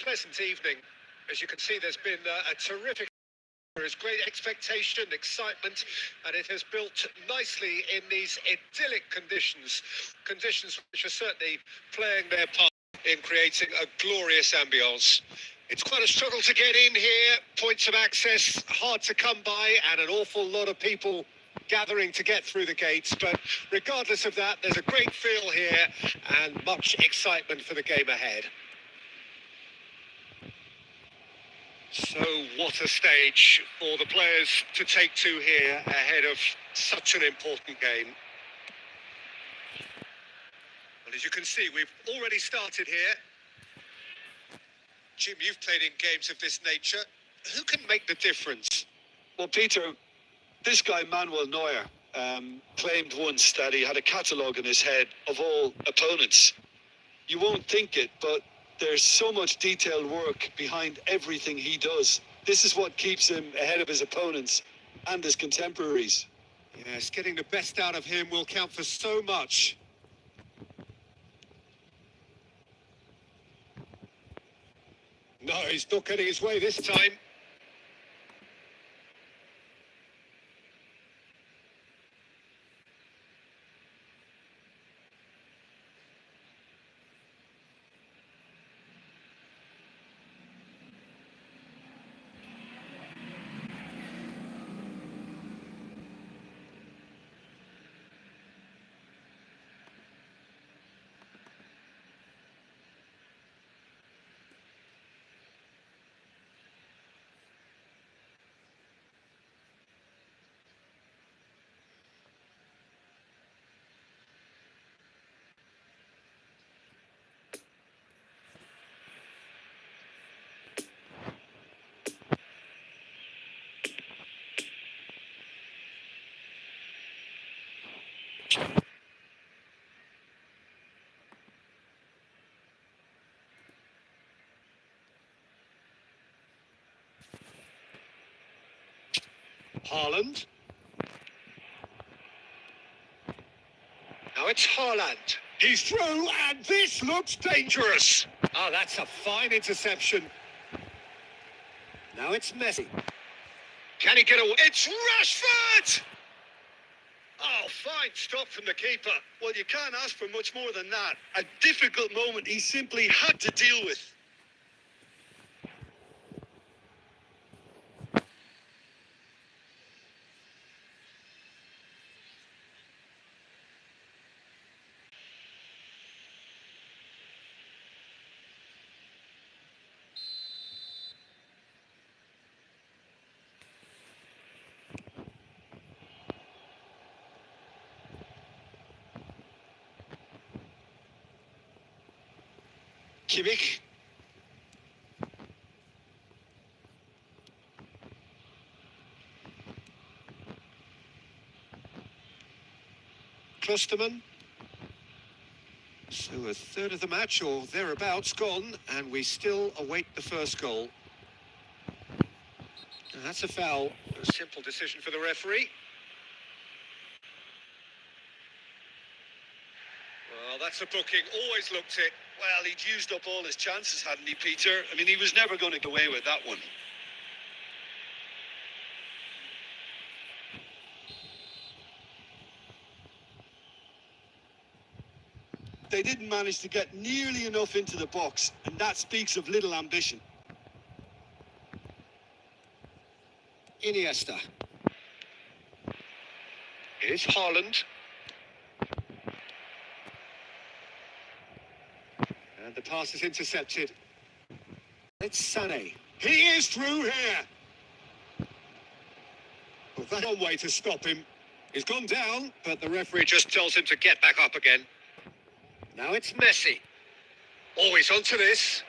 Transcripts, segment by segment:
Pleasant evening. As you can see, there's been a terrific. There is great expectation, excitement, and it has built nicely in these idyllic conditions which are certainly playing their part in creating a glorious ambience. It's quite a struggle to get in here, points of access hard to come by, and an awful lot of people gathering to get through the gates, but regardless of that, there's a great feel here and much excitement for the game ahead. So what a stage for the players to take to here ahead of such an important game. And as you can see, we've already started here. Jim, you've played in games of this nature. Who can make the difference? Well, Peter, this guy Manuel Neuer claimed once that he had a catalogue in his head of all opponents. You won't think it, but there's so much detailed work behind everything he does. This is what keeps him ahead of his opponents and his contemporaries. Yes, getting the best out of him will count for so much. No, he's not getting his way this time. Haaland. Now it's Haaland. He's through, and this looks dangerous. Oh, that's a fine interception. Now it's Messi. Can he get away? It's Rashford! Oh, fine stop from the keeper. Well, you can't ask for much more than that. A difficult moment he simply had to deal with. Kimmich. Klosterman. So a third of the match or thereabouts gone, and we still await the first goal. Now, that's a foul. A simple decision for the referee. Well, that's a booking. Always looked it. Well, he'd used up all his chances, hadn't he, Peter? I mean, he was never going to get away with that one. They didn't manage to get nearly enough into the box, and that speaks of little ambition. Iniesta. Here's Haaland. And the pass is intercepted. It's Sané. He is through here. Well, that's one way to stop him. He's gone down, but the referee just tells him to get back up again. Now it's Messi. Always onto this.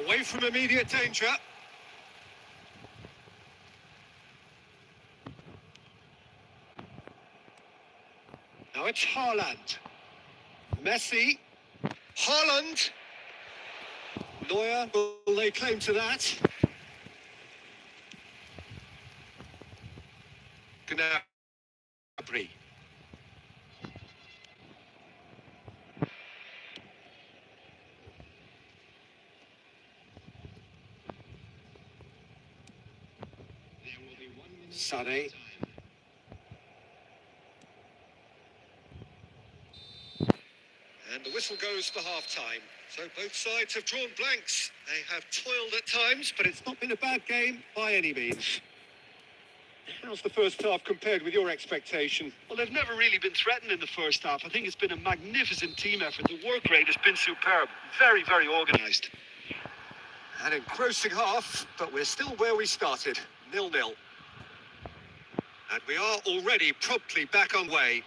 Away from immediate danger. Now it's Haaland. Messi. Haaland. Neuer will lay claim to that. Gnabry. Sané. And the whistle goes for half-time. So both sides have drawn blanks. They have toiled at times, but it's not been a bad game by any means. How's the first half compared with your expectation? Well, they've never really been threatened in the first half. I think it's been a magnificent team effort. The work rate has been superb. Very, very organised. An engrossing half, but we're still where we started, 0-0. And we are already promptly back on way.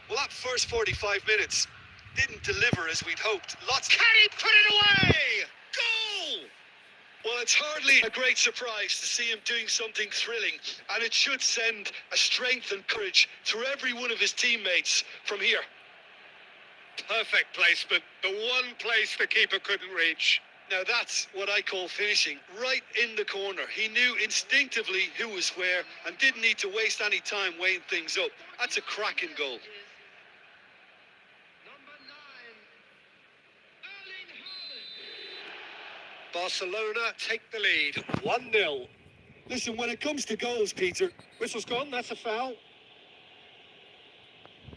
Well, that first 45 minutes didn't deliver as we'd hoped. Can he put it away? Goal! Well, it's hardly a great surprise to see him doing something thrilling, and it should send a strength and courage through every one of his teammates from here. Perfect placement, the one place the keeper couldn't reach. Now that's what I call finishing, right in the corner. He knew instinctively who was where and didn't need to waste any time weighing things up. That's a cracking goal. Barcelona take the lead, 1-0. Listen, when it comes to goals, Peter... Whistle's gone, that's a foul.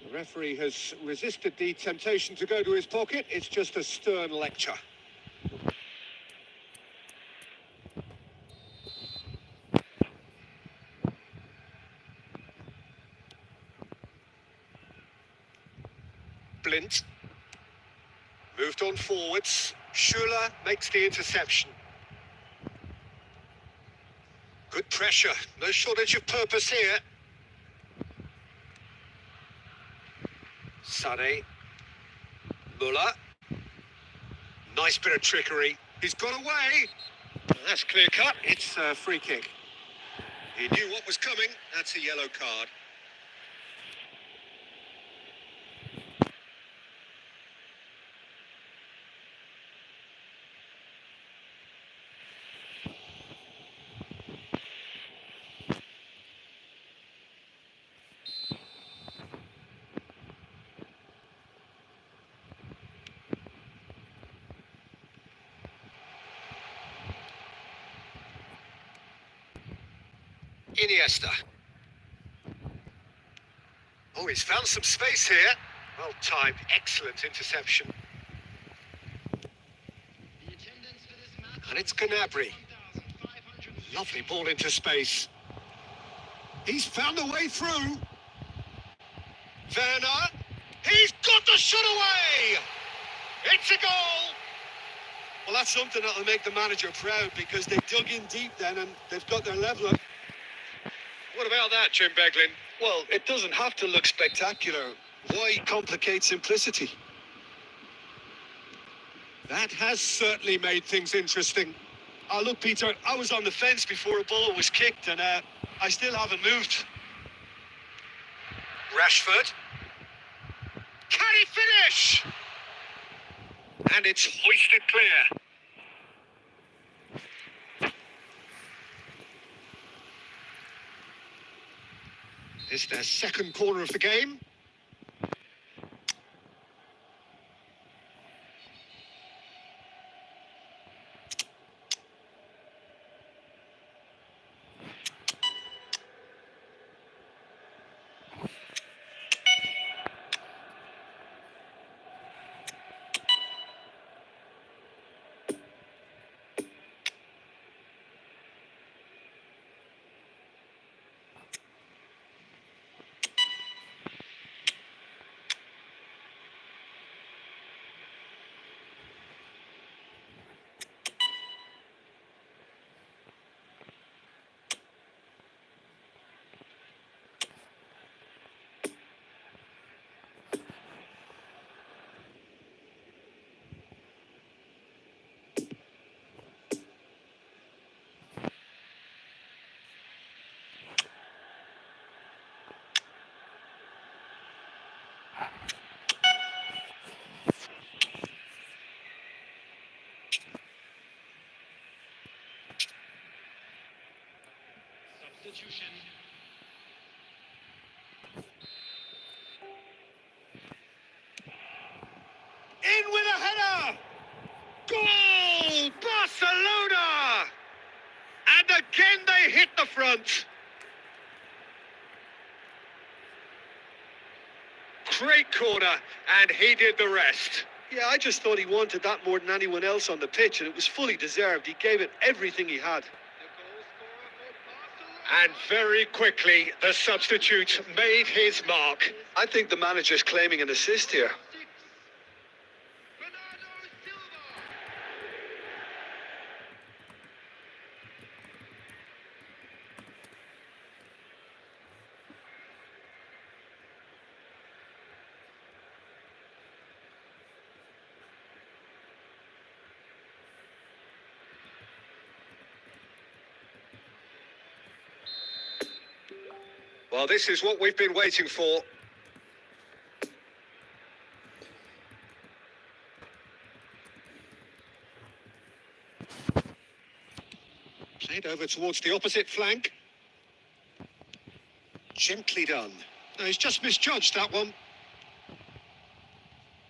The referee has resisted the temptation to go to his pocket. It's just a stern lecture. Blint. Moved on forwards. Schuller makes the interception. Good pressure. No shortage of purpose here. Sané. Muller. Nice bit of trickery. He's got away. That's clear cut. It's a free kick. He knew what was coming. That's a yellow card. Iniesta. Oh, he's found some space here. Well timed, excellent interception. And it's Gnabry. Lovely ball into space. He's found a way through. Werner. He's got the shot away. It's a goal. Well, that's something that'll make the manager proud because they dug in deep then and they've got their leveller. What about that, Jim Beglin? Well, it doesn't have to look spectacular. Why complicate simplicity? That has certainly made things interesting. Oh, look, Peter, I was on the fence before a ball was kicked and I still haven't moved. Rashford. Can he finish? And it's hoisted clear. It's their second corner of the game. Substitution. In with a header! Goal! Barcelona! And again they hit the front. Great corner, and he did the rest. Yeah, I just thought he wanted that more than anyone else on the pitch and it was fully deserved. He gave it everything he had. And very quickly, the substitute made his mark. I think the manager's claiming an assist here. Well, this is what we've been waiting for. Played over towards the opposite flank. Gently done. No, he's just misjudged that one.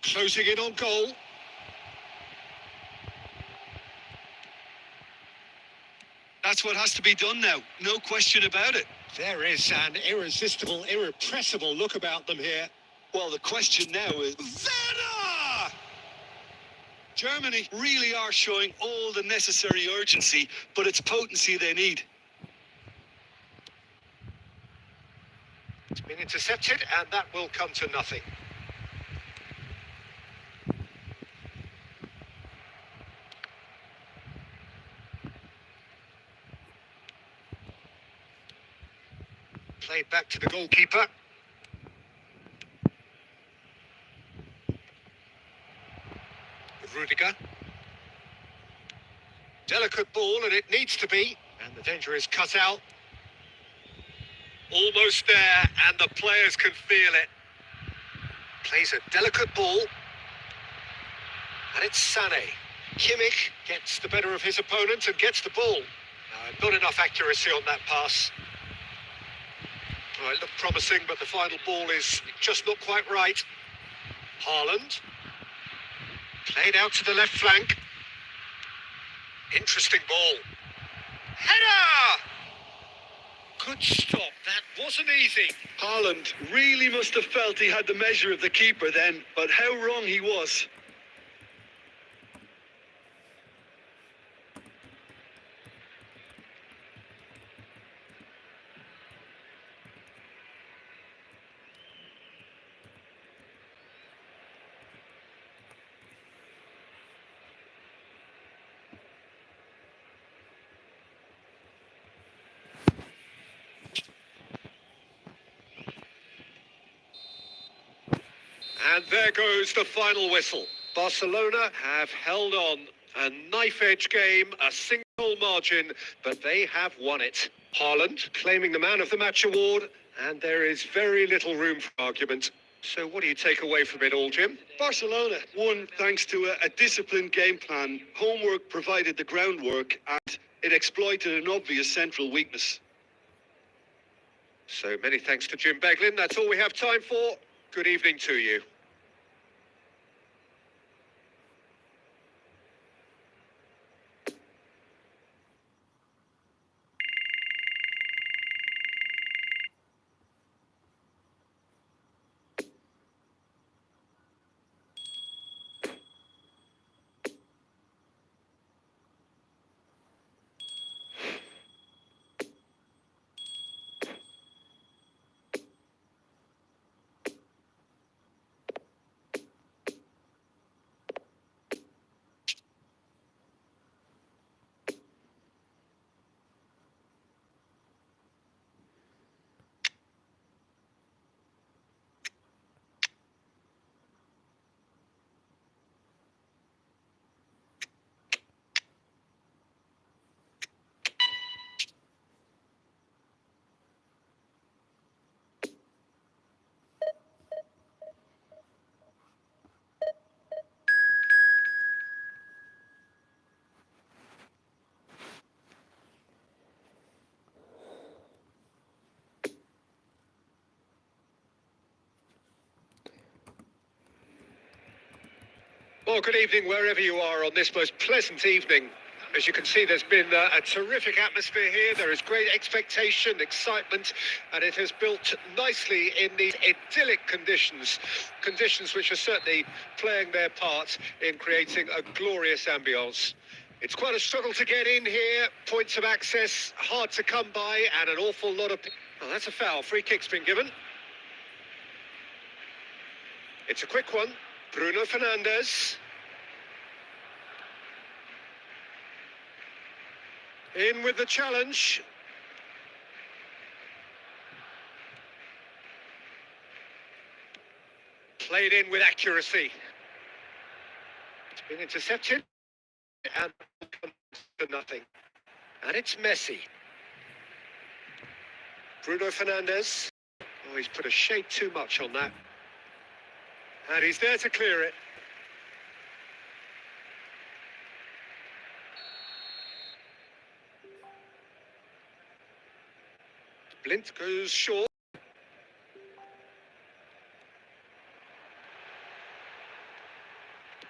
Closing in on goal. That's what has to be done now. No question about it. There is an irresistible, irrepressible look about them here. Well, the question now is... Werner! Germany really are showing all the necessary urgency, but it's potency they need. It's been intercepted, and that will come to nothing. Played back to the goalkeeper. Rudiger. Delicate ball, and it needs to be. And the danger is cut out. Almost there, and the players can feel it. Plays a delicate ball. And it's Sané. Kimmich gets the better of his opponent and gets the ball. Not enough accuracy on that pass. Well, it looked promising, but the final ball is just not quite right. Haaland. Played out to the left flank. Interesting ball. Header! Good stop. That wasn't easy. Haaland really must have felt he had the measure of the keeper then, but how wrong he was. And there goes the final whistle. Barcelona have held on. A knife-edge game, a single margin, but they have won it. Haaland claiming the Man of the Match award, and there is very little room for argument. So what do you take away from it all, Jim? Barcelona won thanks to a disciplined game plan. Homework provided the groundwork and it exploited an obvious central weakness. So many thanks to Jim Beglin. That's all we have time for. Good evening to you. Well, good evening wherever you are on this most pleasant evening. As you can see, there's been a terrific atmosphere here. There is great expectation, excitement, and it has built nicely in these idyllic conditions. Conditions which are certainly playing their part in creating a glorious ambience. It's quite a struggle to get in here. Points of access hard to come by, and an awful lot of... Oh, that's a foul. Free kick's been given. It's a quick one. Bruno Fernandes. In with the challenge. Played in with accuracy. It's been intercepted and come to nothing. And it's Messi. Bruno Fernandes. Oh, he's put a shade too much on that. And he's there to clear it. Blint goes short.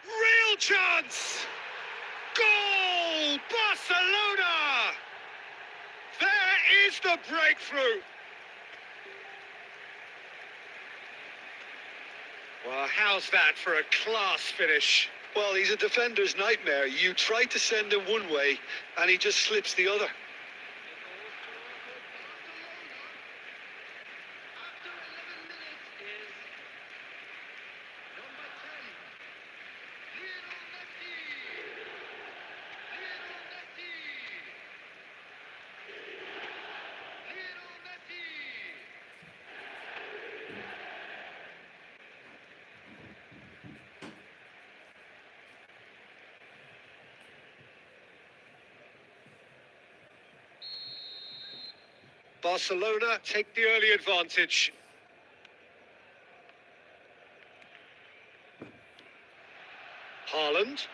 Real chance! Goal! Barcelona! There is the breakthrough. Well, how's that for a class finish? Well, he's a defender's nightmare. You try to send him one way and he just slips the other. Barcelona take the early advantage. Haaland.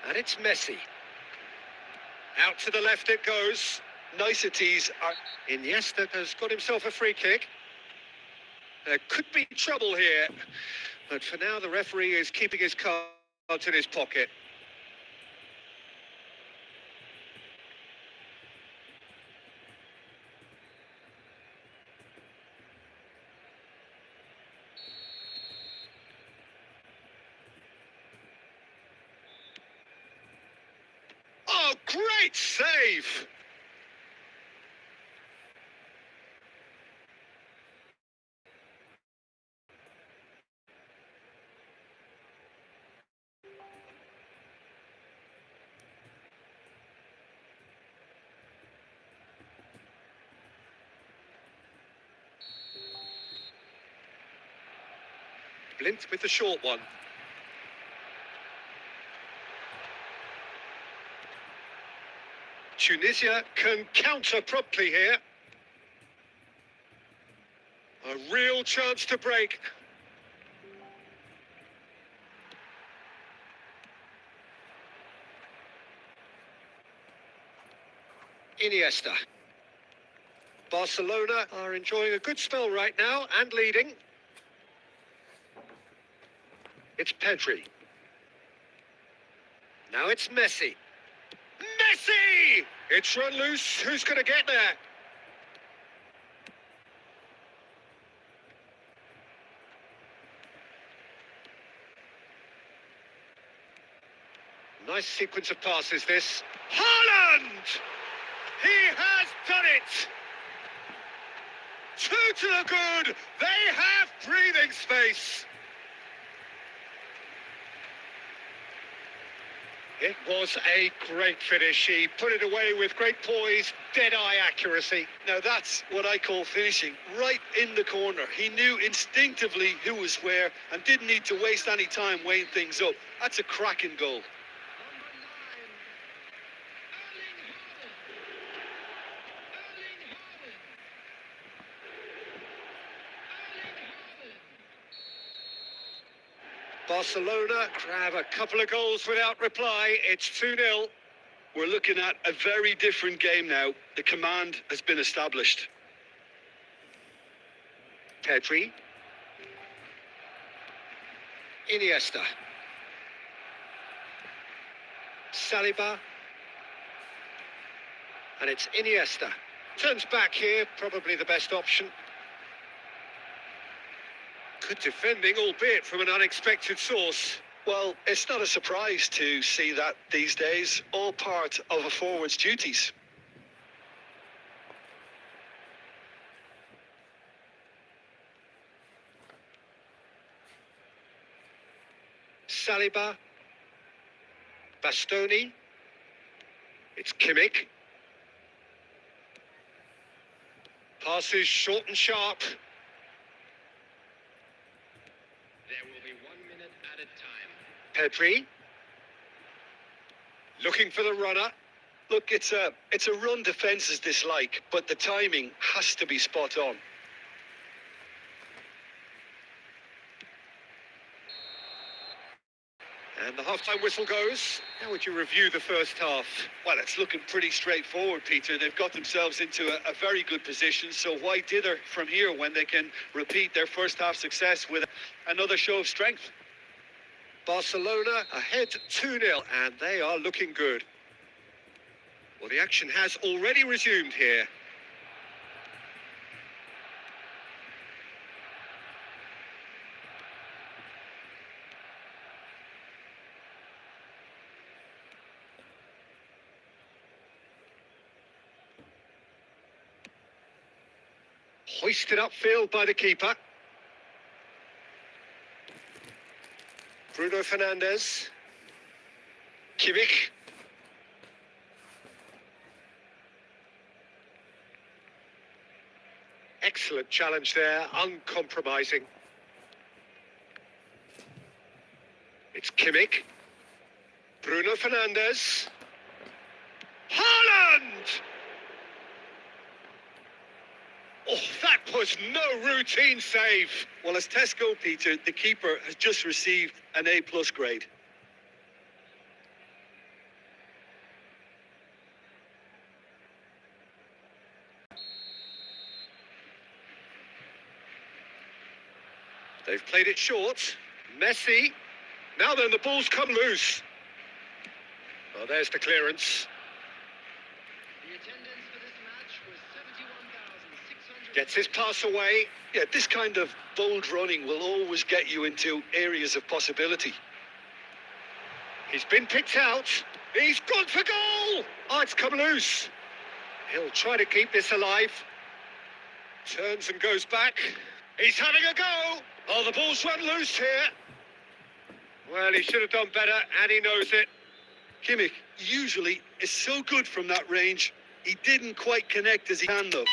And it's Messi. Out to the left it goes. Niceties are... Iniesta has got himself a free kick. There could be trouble here. But for now, the referee is keeping his cards in his pocket. Great save! Blint with the short one. Tunisia can counter promptly here. A real chance to break. Iniesta. Barcelona are enjoying a good spell right now and leading. It's Pedri. Now it's Messi. Messi! It's run loose. Who's going to get there? Nice sequence of passes, this. Haaland! He has done it! Two to the good. They have breathing space. It was a great finish. He put it away with great poise, dead-eye accuracy. Now that's what I call finishing, right in the corner. He knew instinctively who was where and didn't need to waste any time weighing things up. That's a cracking goal. Barcelona grab a couple of goals without reply. It's 2-0. We're looking at a very different game now. The command has been established. Pedri. Iniesta. Saliba. And it's Iniesta. Turns back here, probably the best option. Good defending, albeit from an unexpected source. Well, it's not a surprise to see that these days, all part of a forward's duties. Saliba. Bastoni. It's Kimmich. Passes short and sharp. There will be 1 minute at a time. Pedri. Looking for the runner. Look, it's a run defence's dislike, but the timing has to be spot on. And the half-time whistle goes. How would you review the first half? Well, it's looking pretty straightforward, Peter. They've got themselves into a very good position, so why dither from here when they can repeat their first half success with another show of strength? Barcelona ahead 2-0, and they are looking good. Well, the action has already resumed here. Hoisted upfield by the keeper. Bruno Fernandes. Kimmich. Excellent challenge there, uncompromising. It's Kimmich. Bruno Fernandes. Haaland! Oh, that was no routine save. Well, as Tesco, Peter, the keeper has just received an A+ grade. They've played it short. Messi. Now then, the ball's come loose. Oh, there's the clearance. The attendance for this match was 71,600. Gets his pass away. Yeah, this kind of bold running will always get you into areas of possibility. He's been picked out. He's gone for goal! Oh, it's come loose. He'll try to keep this alive. Turns and goes back. He's having a go! Oh, the ball's run loose here. Well, he should have done better, and he knows it. Kimmich usually is so good from that range. He didn't quite connect as he can, though.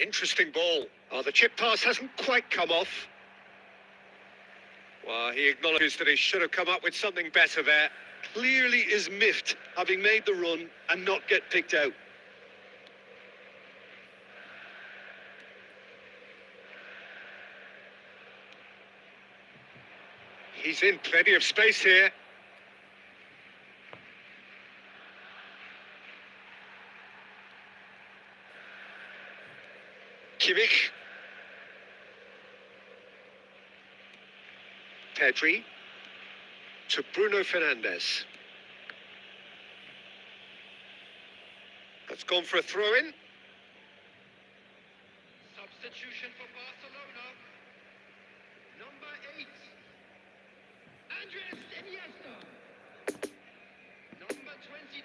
Interesting ball. Oh, the chip pass hasn't quite come off. Well, he acknowledges that he should have come up with something better there. Clearly is miffed, having made the run and not get picked out. He's in plenty of space here. Kimmich. Pedri. To Bruno Fernandes. That's gone for a throw-in. Substitution for Barcelona. Number 8. Andres Iniesta. Number 22.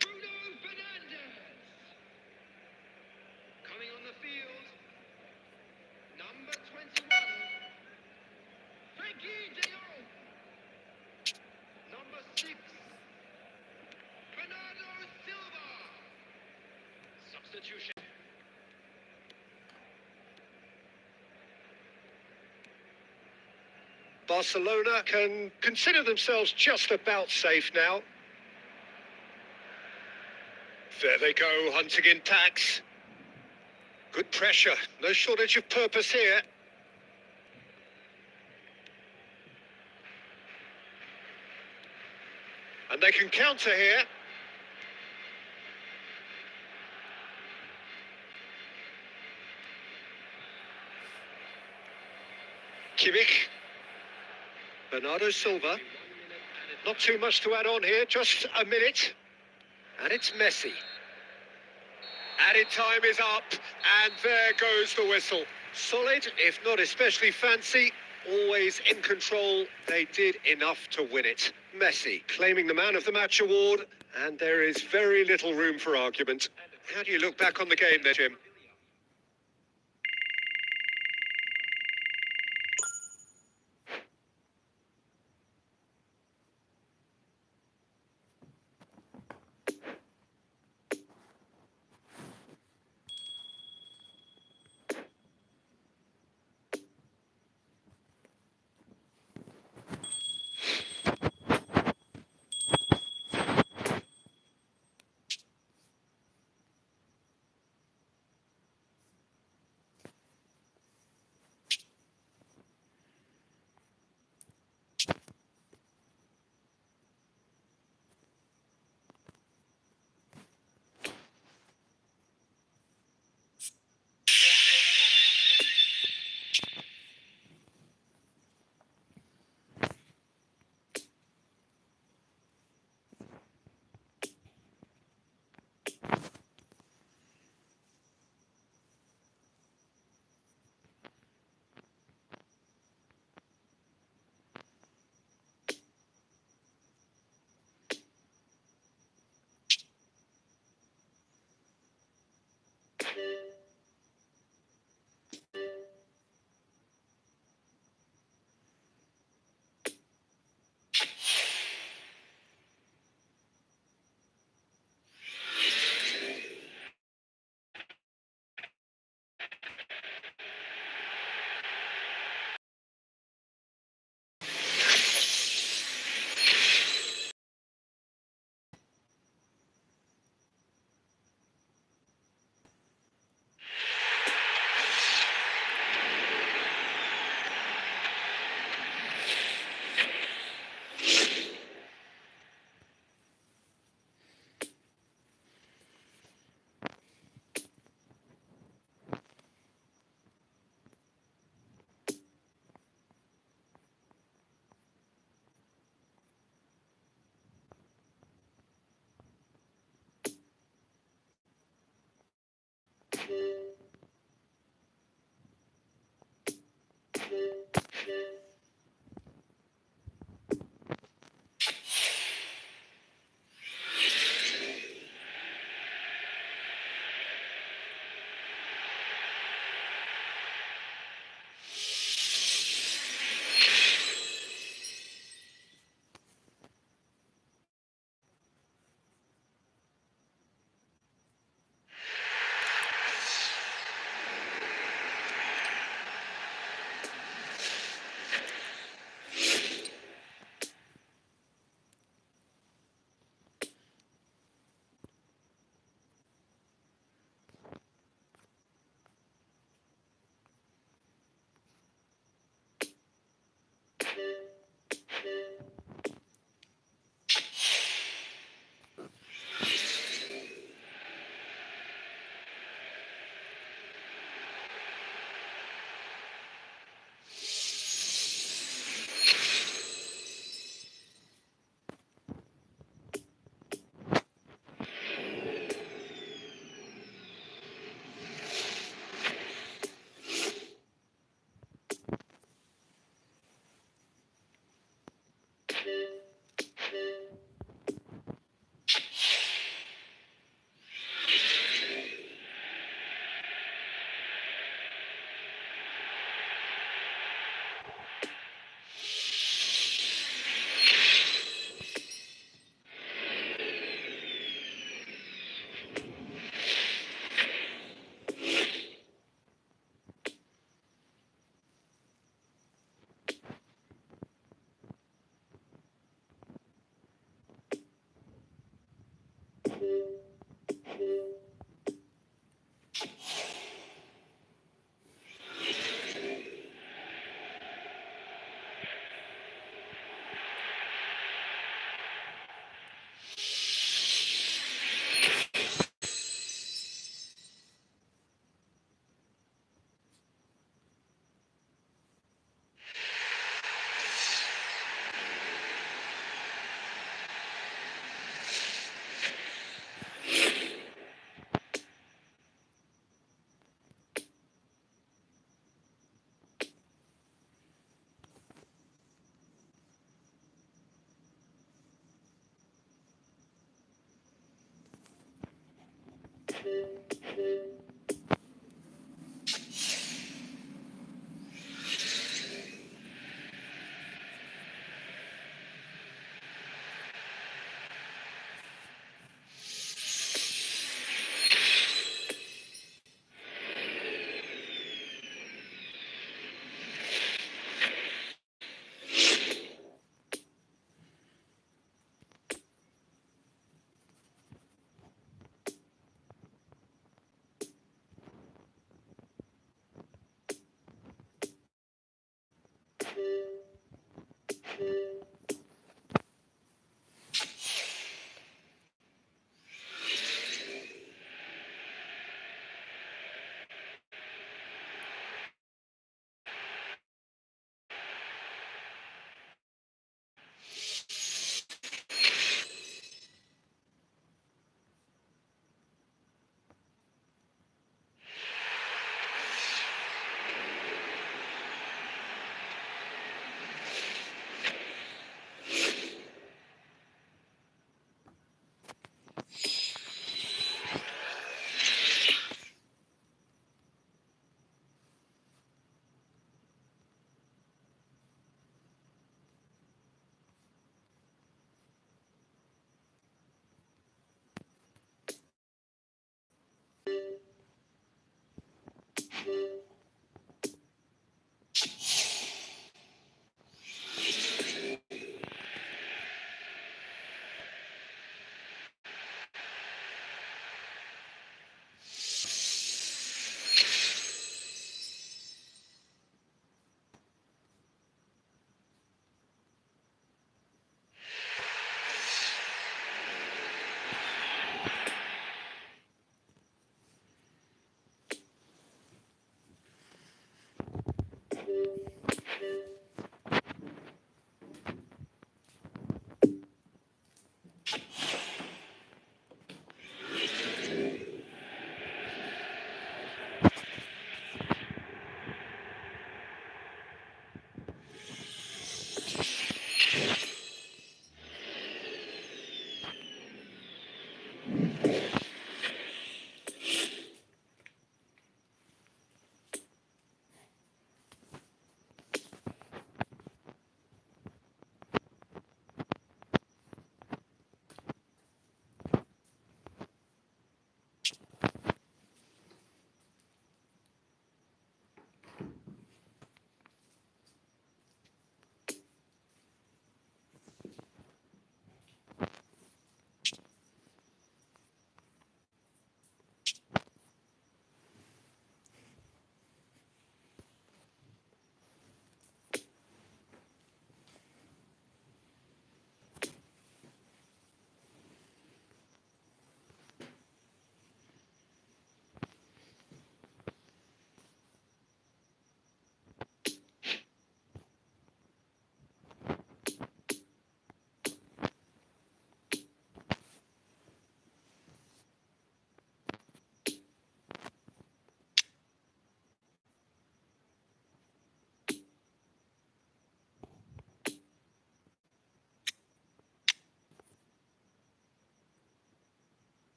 Bruno Fernandes. Coming on the field. Number 21. Frankie de Jong. Number 6. Bernardo Silva. Substitution. Barcelona can consider themselves just about safe now. There they go, hunting in packs. Good pressure, no shortage of purpose here. And they can counter here. Kimmich. Bernardo Silva. Not too much to add on here, just a minute. And it's Messi. Added time is up, and there goes the whistle. Solid, if not especially fancy, always in control. They did enough to win it. Messi claiming the Man of the Match award, and there is very little room for argument. How do you look back on the game there, Jim?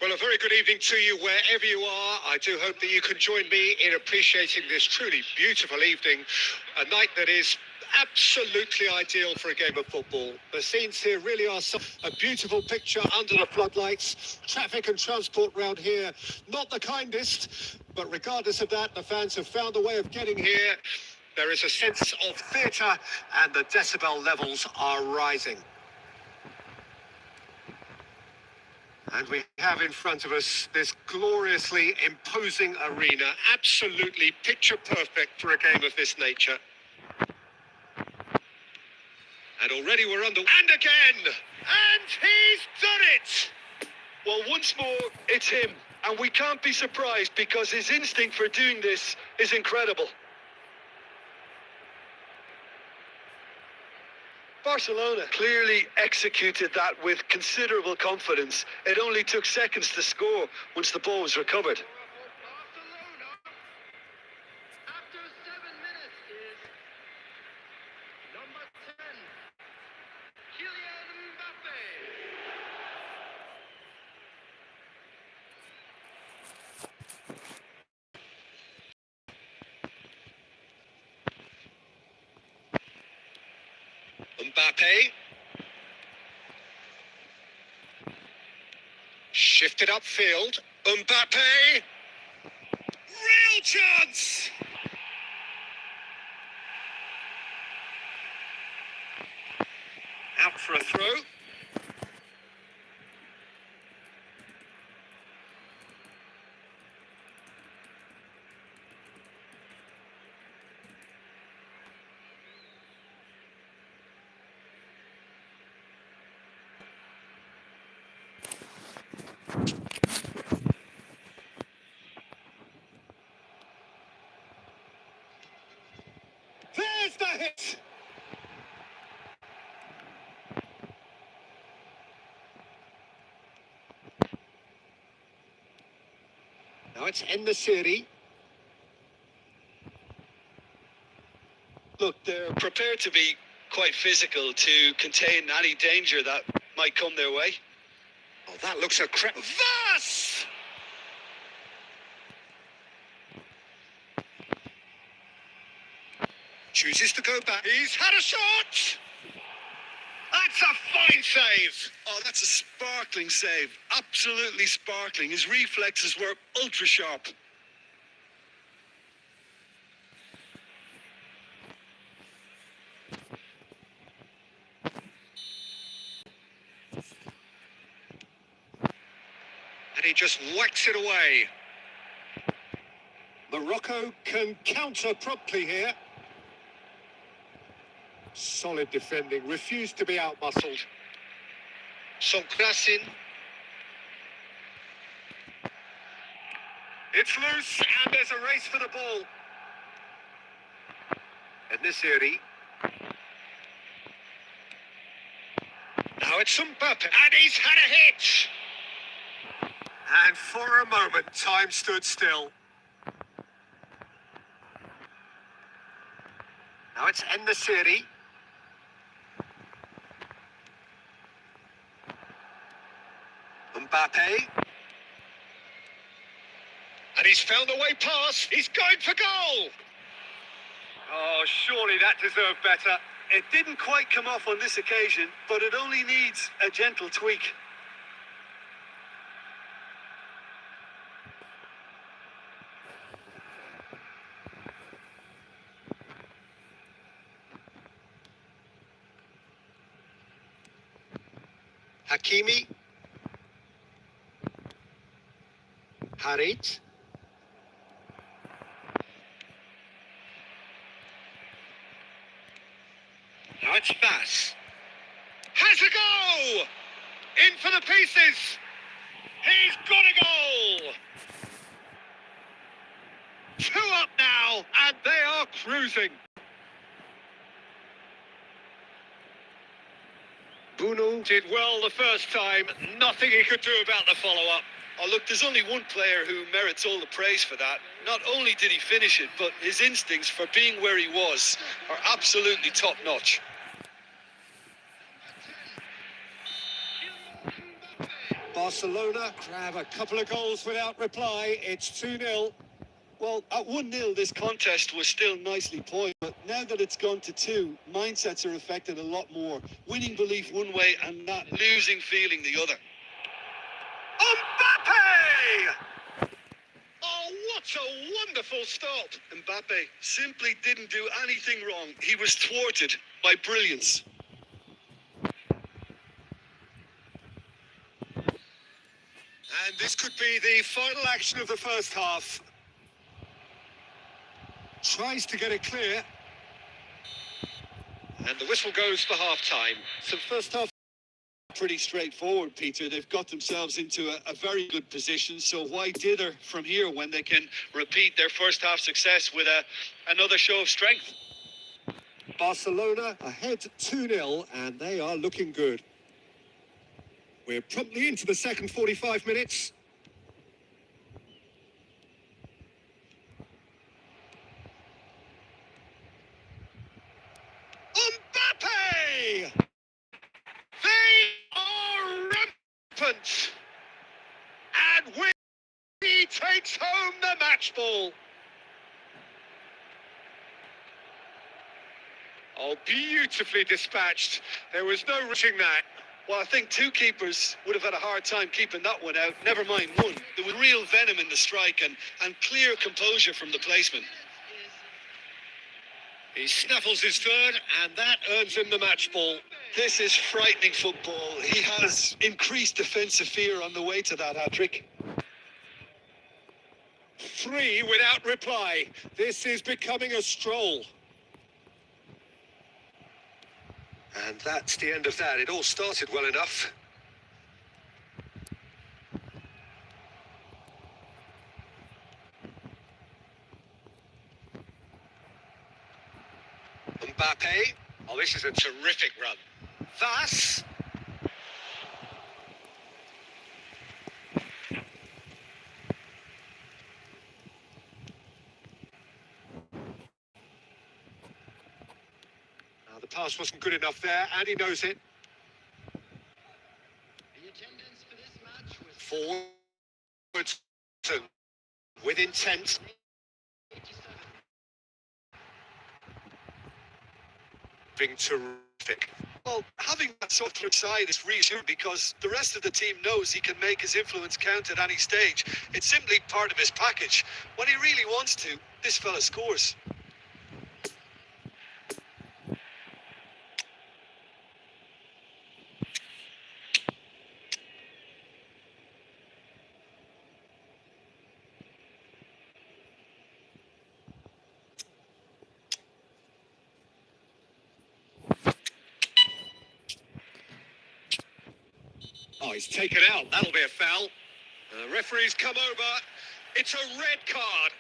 Well, a very good evening to you wherever you are. I do hope that you can join me in appreciating this truly beautiful evening, a night that is absolutely ideal for a game of football. The scenes here really are a beautiful picture under the floodlights. Traffic and transport round here, not the kindest, but regardless of that, the fans have found a way of getting here. There is a sense of theatre and the decibel levels are rising. And we have in front of us this gloriously imposing arena, absolutely picture perfect for a game of this nature. And already we're under... And again! And he's done it! Well, once more, it's him. And we can't be surprised because his instinct for doing this is incredible. Barcelona clearly executed that with considerable confidence. It only took seconds to score once the ball was recovered. Barcelona, after 7 minutes, is number 10, Kylian Mbappe. Mbappe. Shifted upfield. Mbappe. Real chance! Out for a throw. There's the hit! Now it's Ennasiri. Look, they're prepared to be quite physical to contain any danger that might come their way. Oh, that looks a crap. Vas! Chooses to go back. He's had a shot! That's a fine save! Oh, that's a sparkling save. Absolutely sparkling. His reflexes were ultra sharp. And he just whacks it away. Morocco can counter promptly here. Solid defending, refused to be outmuscled. Sonkrasin. It's loose, and there's a race for the ball. Ennasiri. Now it's Mbappe, and he's had a hit! And for a moment, time stood still. Now it's Ennasiri. Mbappe. And he's found the way past. He's going for goal. Oh, surely that deserved better. It didn't quite come off on this occasion, but it only needs a gentle tweak. Hakimi. Harit. Now it's Vas. Has a goal! In for the pieces! He's got a goal! 2 up now, and they are cruising. Bruno did well the first time. Nothing he could do about the follow-up. Oh, look, there's only one player who merits all the praise for that. Not only did he finish it, but his instincts for being where he was are absolutely top-notch. Barcelona grab a couple of goals without reply. It's 2-0. Well, at 1-0, this contest was still nicely poised, but now that it's gone to 2, mindsets are affected a lot more. Winning belief one way and that losing feeling the other. Mbappe! Oh, what a wonderful stop! Mbappe simply didn't do anything wrong. He was thwarted by brilliance. And this could be the final action of the first half. Tries to get it clear. And the whistle goes for half-time. So first half, pretty straightforward, Peter. They've got themselves into a very good position. So why dither from here when they can repeat their first half success with another show of strength? Barcelona ahead 2-0, and they are looking good. We're promptly into the second 45 minutes. Mbappe! They are rampant! And he takes home the match ball. Oh, beautifully dispatched. There was no rushing that. Well, I think two keepers would have had a hard time keeping that one out. Never mind one. There was real venom in the strike and clear composure from the placement. He snaffles his third, and that earns him the match ball. This is frightening football. He has increased defensive fear on the way to that hat-trick. 3 without reply. This is becoming a stroll. And that's the end of that. It all started well enough. Mbappe. Oh, this is a terrific run. Thus. The pass wasn't good enough there, and he knows it. The attendance for this match was Forwards with intent. 87. Being terrific. Well, having that sort of side is reassuring because the rest of the team knows he can make his influence count at any stage. It's simply part of his package. When he really wants to, this fella scores. Oh, he's taken out. That'll be a foul. Referee's come over. It's a red card.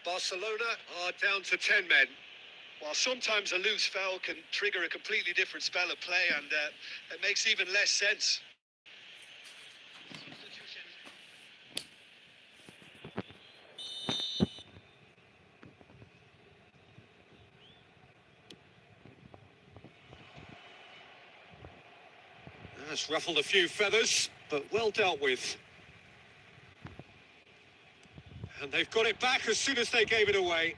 Barcelona are down to 10 men. While sometimes a loose foul can trigger a completely different spell of play, and it makes even less sense. Substitution. That's ruffled a few feathers, but well dealt with. And they've got it back as soon as they gave it away.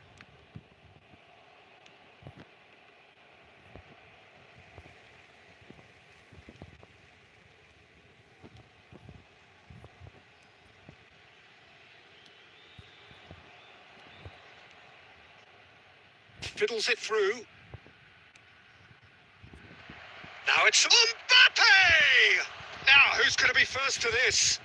Fiddles it through. Now it's Mbappe! Now, who's going to be first to this?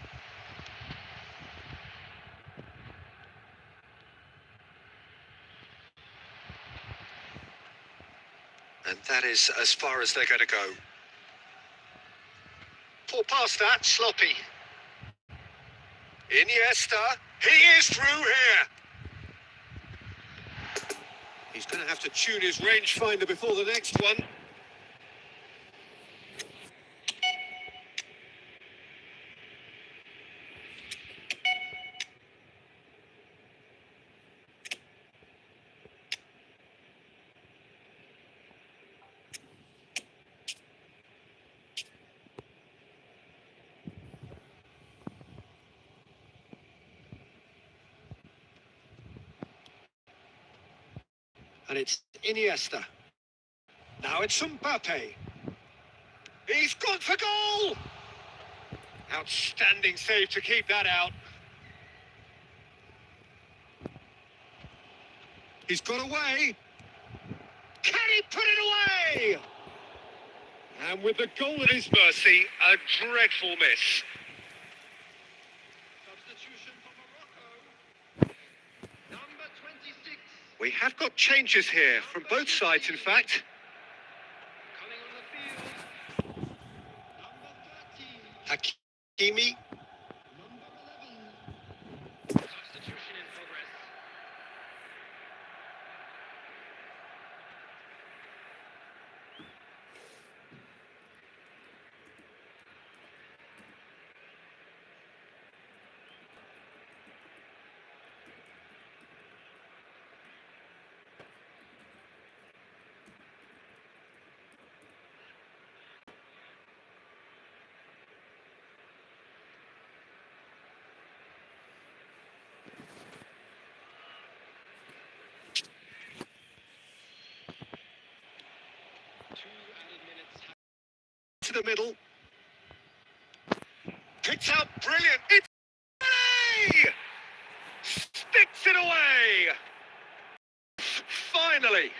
And that is as far as they're going to go. Poor past that, sloppy. Iniesta, he is through here. He's going to have to tune his rangefinder before the next one. And it's Iniesta. Now it's Mbappe. He's gone for goal! Outstanding save to keep that out. He's got away. Can he put it away? And with the goal at his mercy, a dreadful miss. Substitution for Morocco. Number 26. We have got changes here, from both sides in fact. Coming on the field. Number 13. Hakimi. Number 11. Substitution in progress. To the middle. Picked out brilliant. It's away! Sticks it away! Finally!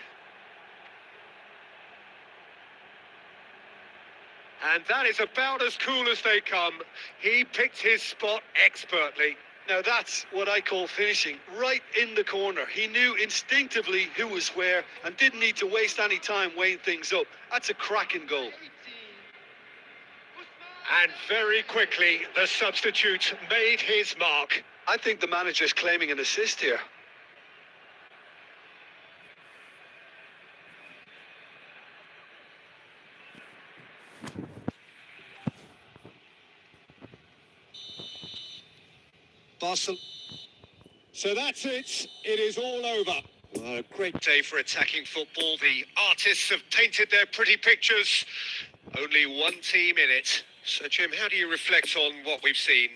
And that is about as cool as they come. He picked his spot expertly. Now that's what I call finishing, right in the corner. He knew instinctively who was where and didn't need to waste any time weighing things up. That's a cracking goal. 18. And very quickly, the substitute made his mark. I think the manager's claiming an assist here. Barcelona. So that's it. It is all over. Well, a great day for attacking football. The artists have painted their pretty pictures. Only one team in it. So, Jim, how do you reflect on what we've seen?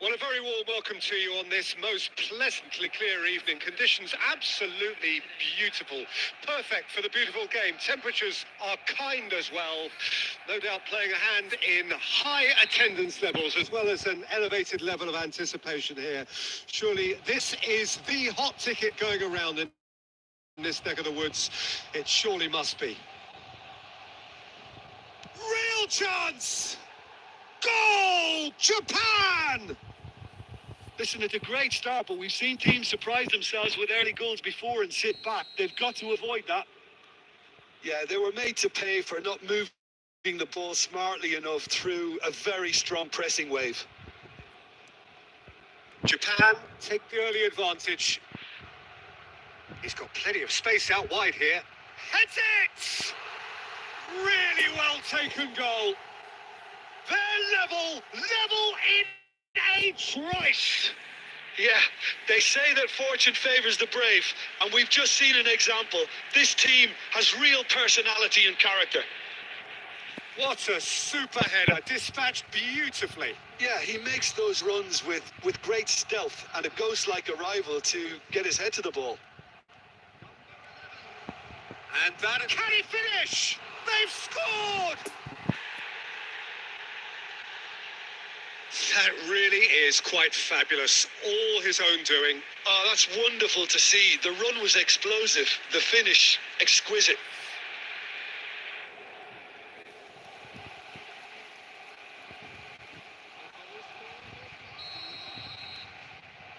Well, a very warm welcome to you on this most pleasantly clear evening. Conditions absolutely beautiful. Perfect for the beautiful game. Temperatures are kind as well. No doubt playing a hand in high attendance levels as well as an elevated level of anticipation here. Surely this is the hot ticket going around in this neck of the woods. It surely must be. Real chance! Goal! Japan! Listen, it's a great start, but we've seen teams surprise themselves with early goals before and sit back. They've got to avoid that. Yeah, they were made to pay for not moving the ball smartly enough through a very strong pressing wave. Japan take the early advantage. He's got plenty of space out wide here. Heads it! Really well taken goal. They're level in a trice. Yeah, they say that fortune favours the brave, and we've just seen an example. This team has real personality and character. What a super header, dispatched beautifully. Yeah, he makes those runs with great stealth and a ghost-like arrival to get his head to the ball. And that... Can he finish? They've scored! That really is quite fabulous. All his own doing. Oh, that's wonderful to see. The run was explosive, the finish exquisite.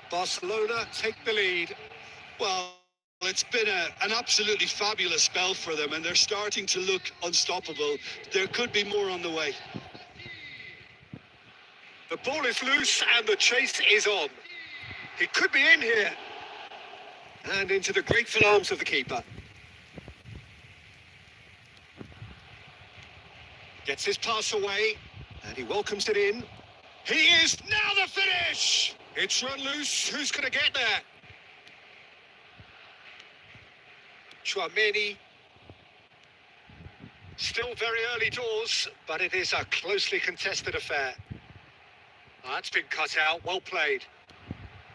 Barcelona take the lead. Well, it's been an absolutely fabulous spell for them, and they're starting to look unstoppable. There could be more on the way. The ball is loose and the chase is on. He could be in here. And into the grateful arms of the keeper. Gets his pass away and he welcomes it in. He is now the finish! It's run loose. Who's going to get there? Chouameni. Still very early doors, but it is a closely contested affair. That's been cut out. Well played.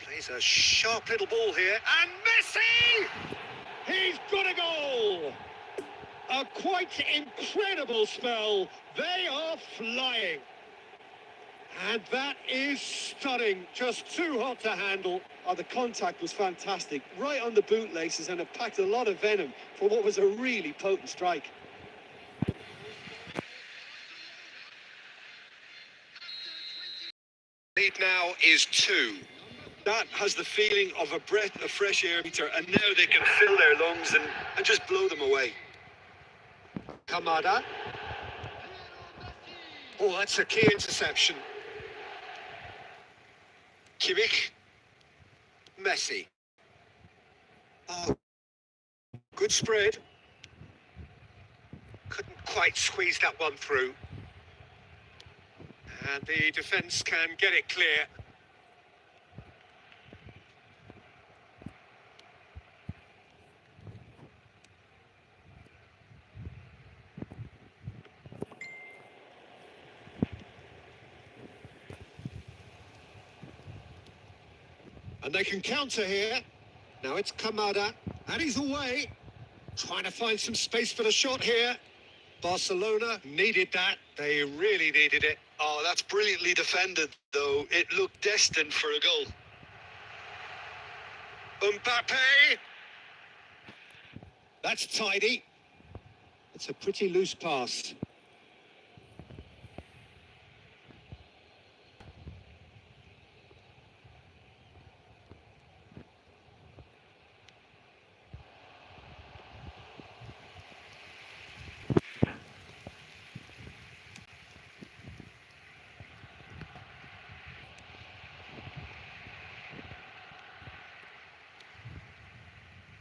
Plays a sharp little ball here. And Messi! He's got a goal! A quite incredible spell. They are flying. And that is stunning. Just too hot to handle. Oh, the contact was fantastic. Right on the bootlaces, and it packed a lot of venom for what was a really potent strike. Lead now is 2. That has the feeling of a breath of fresh air, Peter, and now they can fill their lungs and just blow them away. Kamada. Oh, that's a key interception. Kimmich. Messi. Oh, good spread. Couldn't quite squeeze that one through. And the defence can get it clear. And they can counter here. Now it's Kamada. And he's away. Trying to find some space for the shot here. Barcelona needed that. They really needed it. Oh, that's brilliantly defended, though. It looked destined for a goal. Mbappe. That's tidy. It's a pretty loose pass.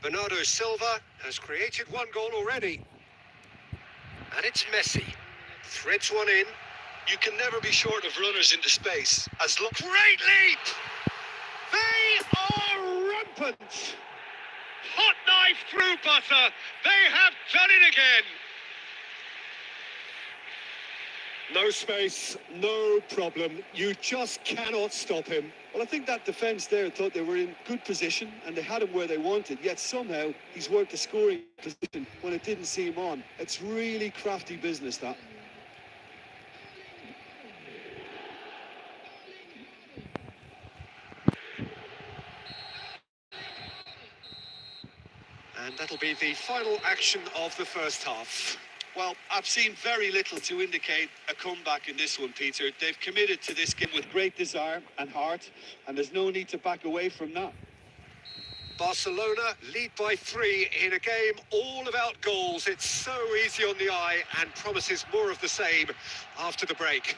Bernardo Silva has created one goal already. And it's Messi. Threads one in. You can never be short of runners into space. Great leap! They are rampant! Hot knife through butter. They have done it again. No space, no problem. You just cannot stop him. Well, I think that defence there thought they were in good position and they had him where they wanted, yet somehow he's worked the scoring position when it didn't seem on. It's really crafty business, that. And that'll be the final action of the first half. Well, I've seen very little to indicate a comeback in this one, Peter. They've committed to this game with great desire and heart, and there's no need to back away from that. Barcelona lead by 3 in a game all about goals. It's so easy on the eye and promises more of the same after the break.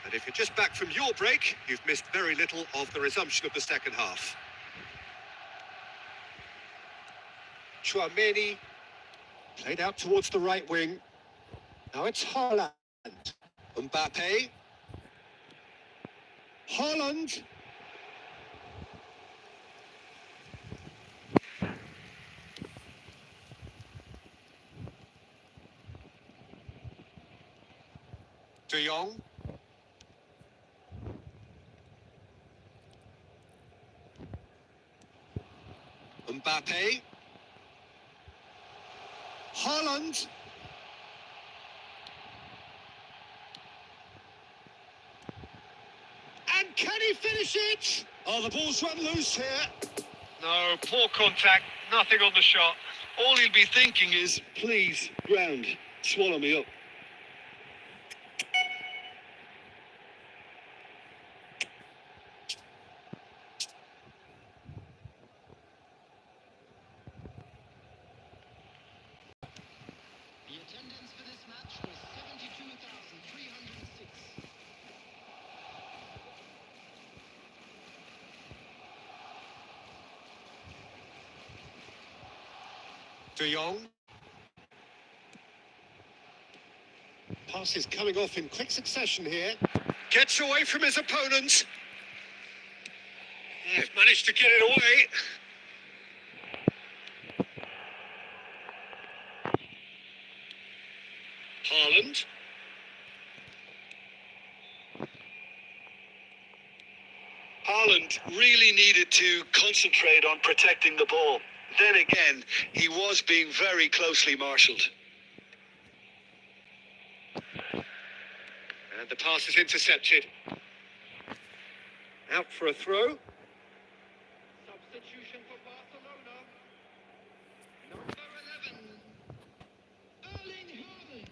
And if you're just back from your break, you've missed very little of the resumption of the second half. Chouameni played out towards the right wing. Now it's Haaland. Mbappe. Haaland. De Jong. Mbappe. Haaland. And can he finish it? Oh, the ball's run loose here. No, poor contact, nothing on the shot. All he'll be thinking is, please, ground, swallow me up. The attendance for this match was 72,306. De Jong. Passes coming off in quick succession here. Gets away from his opponents. They've managed to get it away. Haaland. Haaland really needed to concentrate on protecting the ball. Then again, he was being very closely marshalled. And the pass is intercepted. Out for a throw. Substitution for Barcelona. Number 11, Erling Haaland.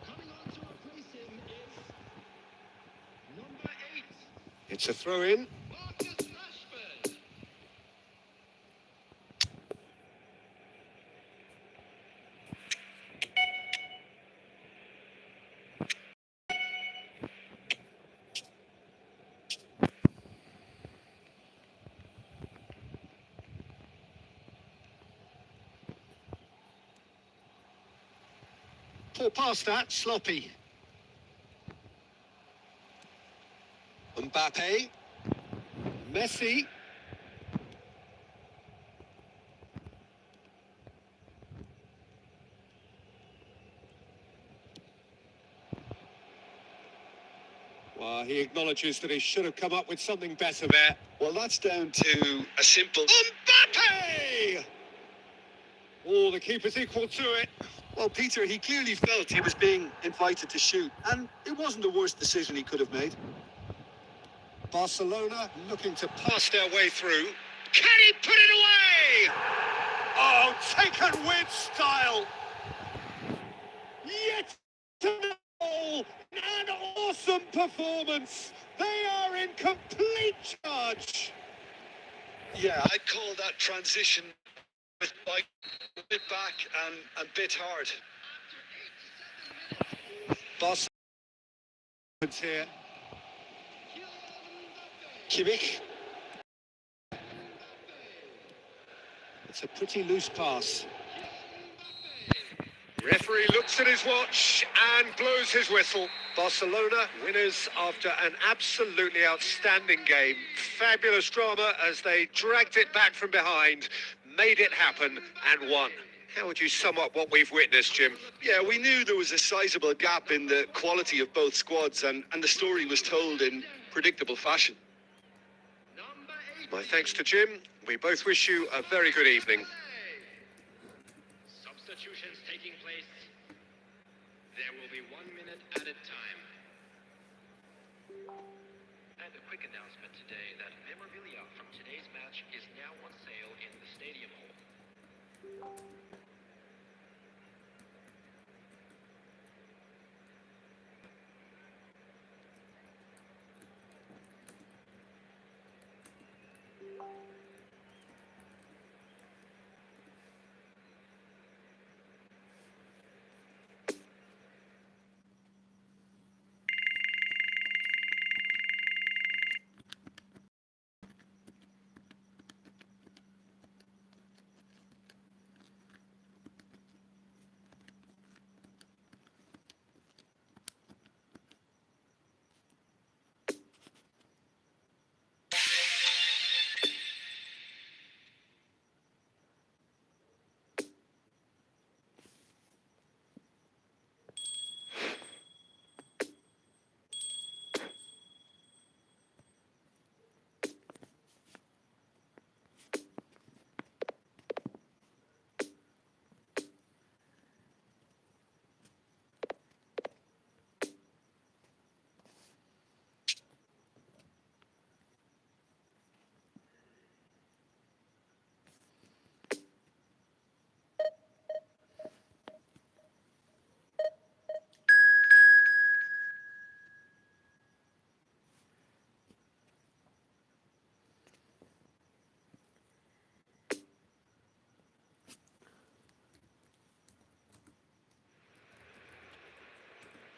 Coming on to replace him is number 8, It's a throw in. Marcus Rashford. Poor pass that, sloppy. Mbappe. Messi. Well, he acknowledges that he should have come up with something better there. Well, that's down to a simple... Mbappe! Oh, the keeper's equal to it. Well, Peter, he clearly felt he was being invited to shoot, and it wasn't the worst decision he could have made. Barcelona looking to pass their way through. Can he put it away? Oh, taken with style. Yet another goal. An awesome performance. They are in complete charge. Yeah, I'd call that transition like a bit back and a bit hard. Barcelona here. Kimmich. It's a pretty loose pass. Referee looks at his watch and blows his whistle. Barcelona winners after an absolutely outstanding game. Fabulous drama as they dragged it back from behind, made it happen and won. How would you sum up what we've witnessed, Jim? Yeah, we knew there was a sizable gap in the quality of both squads, and the story was told in predictable fashion. Number 8. My thanks to Jim. We both wish you a very good evening. Substitutions taking place. There will be 1 minute at a time. And a quick announcement today that memorabilia from today's match is now on sale in the stadium hall.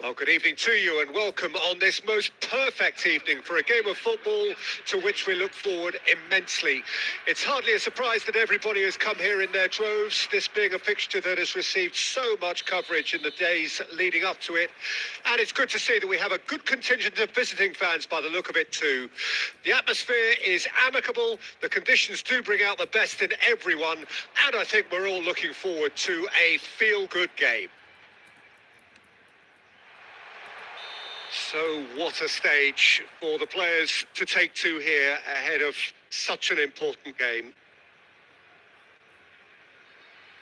Well, good evening to you and welcome on this most perfect evening for a game of football to which we look forward immensely. It's hardly a surprise that everybody has come here in their droves, this being a fixture that has received so much coverage in the days leading up to it. And it's good to see that we have a good contingent of visiting fans by the look of it too. The atmosphere is amicable, the conditions do bring out the best in everyone, and I think we're all looking forward to a feel-good game. So what a stage for the players to take to here ahead of such an important game.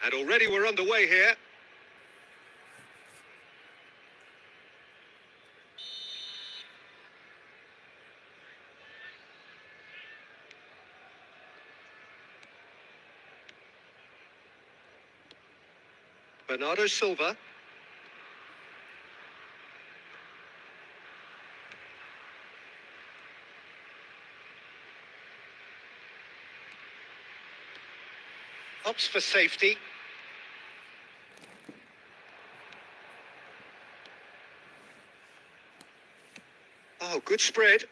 And already we're underway here. Bernardo Silva. Opts for safety. Oh, good spread.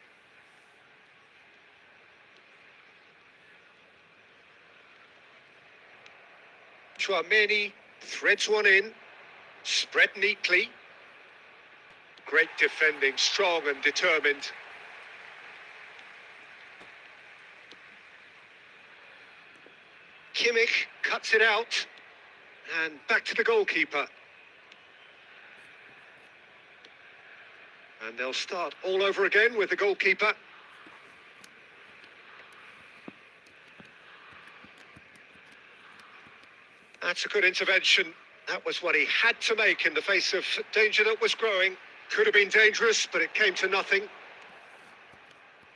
Chouameni threads one in. Spread neatly. Great defending, strong and determined. Kimmich cuts it out, and back to the goalkeeper. And they'll start all over again with the goalkeeper. That's a good intervention. That was what he had to make in the face of danger that was growing. Could have been dangerous, but it came to nothing.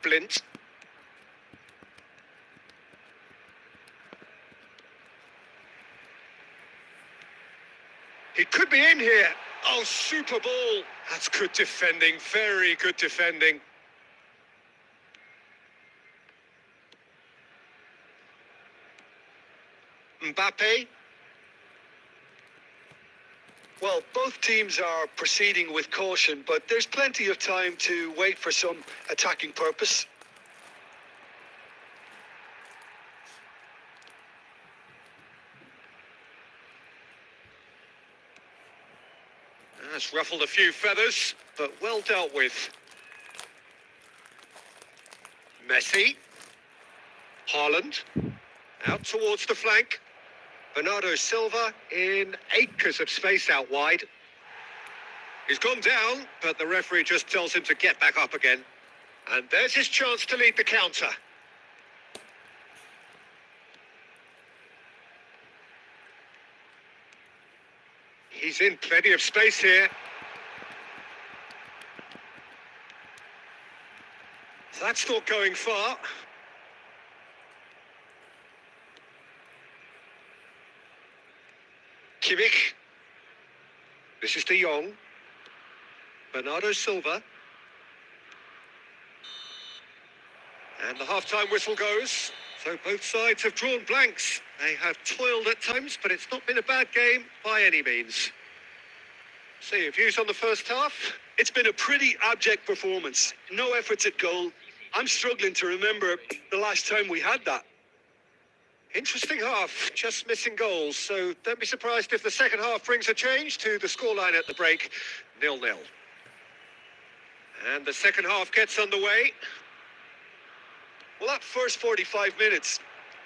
Blint. He could be in here. Oh, super ball. That's good defending, very good defending. Mbappe. Well, both teams are proceeding with caution, but there's plenty of time to wait for some attacking purpose. That's ruffled a few feathers, but well dealt with. Messi. Haaland. Out towards the flank. Bernardo Silva in acres of space out wide. He's gone down, but the referee just tells him to get back up again. And there's his chance to lead the counter. He's in plenty of space here. That's not going far. Kimmich. This is De Jong. Bernardo Silva. And the half-time whistle goes. So both sides have drawn blanks. They have toiled at times, but it's not been a bad game by any means. So your views on the first half? It's been a pretty abject performance. No efforts at goal. I'm struggling to remember the last time we had that. Interesting half, just missing goals. So don't be surprised if the second half brings a change to the scoreline at the break, 0-0. And the second half gets underway. Well, that first 45 minutes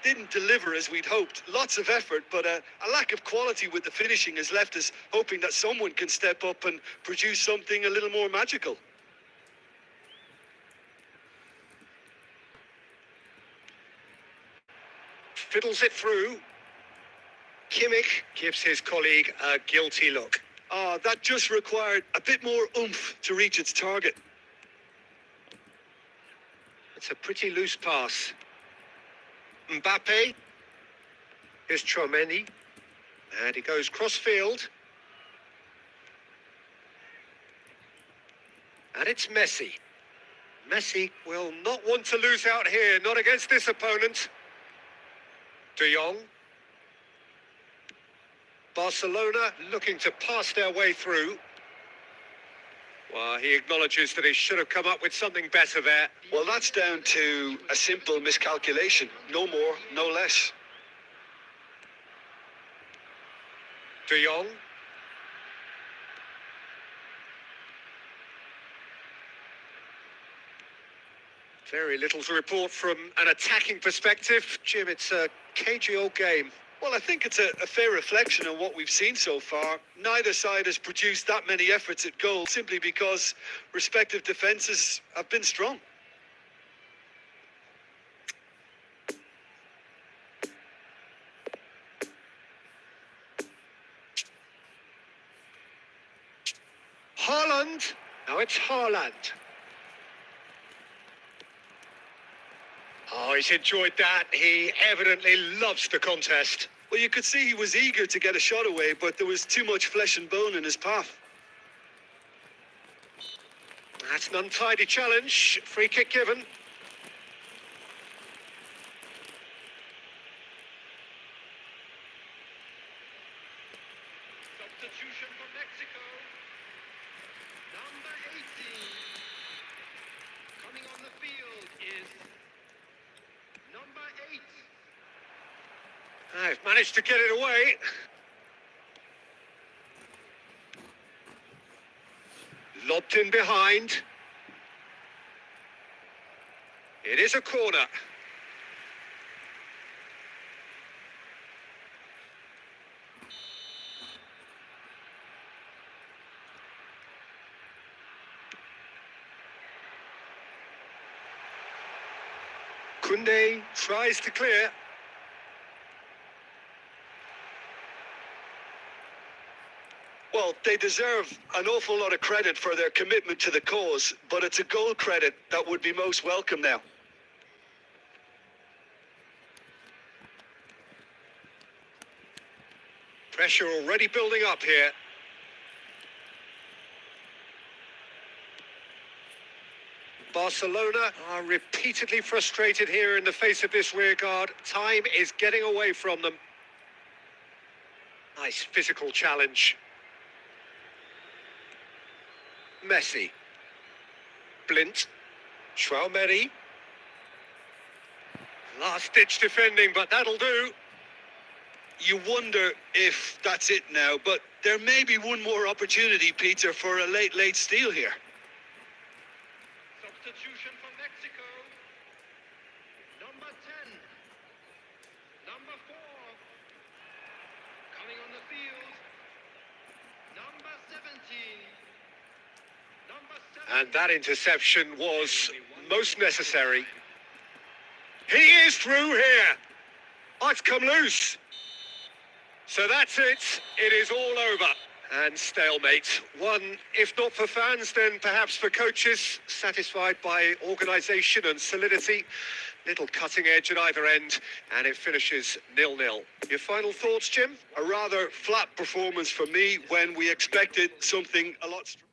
didn't deliver as we'd hoped. Lots of effort, but a lack of quality with the finishing has left us hoping that someone can step up and produce something a little more magical. Fiddles it through. Kimmich gives his colleague a guilty look. That just required a bit more oomph to reach its target. It's a pretty loose pass. Mbappe. Here's Chouameni. And he goes cross-field. And it's Messi. Messi will not want to lose out here, not against this opponent. De Jong. Barcelona looking to pass their way through. Well, he acknowledges that he should have come up with something better there. Well, that's down to a simple miscalculation. No more, no less. De Jong. Very little to report from an attacking perspective. Jim, it's a cagey old game. Well, I think it's a fair reflection of what we've seen so far. Neither side has produced that many efforts at goal simply because respective defences have been strong. Haaland. Now it's Haaland. Oh, he's enjoyed that. He evidently loves the contest. Well, you could see he was eager to get a shot away, but there was too much flesh and bone in his path. That's an untidy challenge. Free kick given. Substitution for Mexico. Number 18. Coming on the field is number 8. I've managed to get it away. Lobbed in behind. It is a corner. Koundé tries to clear. Well, they deserve an awful lot of credit for their commitment to the cause, but it's a goal credit that would be most welcome now. Pressure already building up here. Barcelona are repeatedly frustrated here in the face of this rearguard. Time is getting away from them. Nice physical challenge. Messi. Blint. Chouameni. Last-ditch defending, but that'll do. You wonder if that's it now, but there may be one more opportunity, Peter, for a late steal here. Substitution for Mexico. Number 10. Number 4. Coming on the field, number 17. Number 17. And that interception was most necessary. He is through here. Oh, it's come loose. So that's it. It is all over. And stalemate. One, if not for fans, then perhaps for coaches, satisfied by organisation and solidity. Little cutting edge at either end, and it finishes 0-0. Your final thoughts, Jim? A rather flat performance for me when we expected something a lot stronger.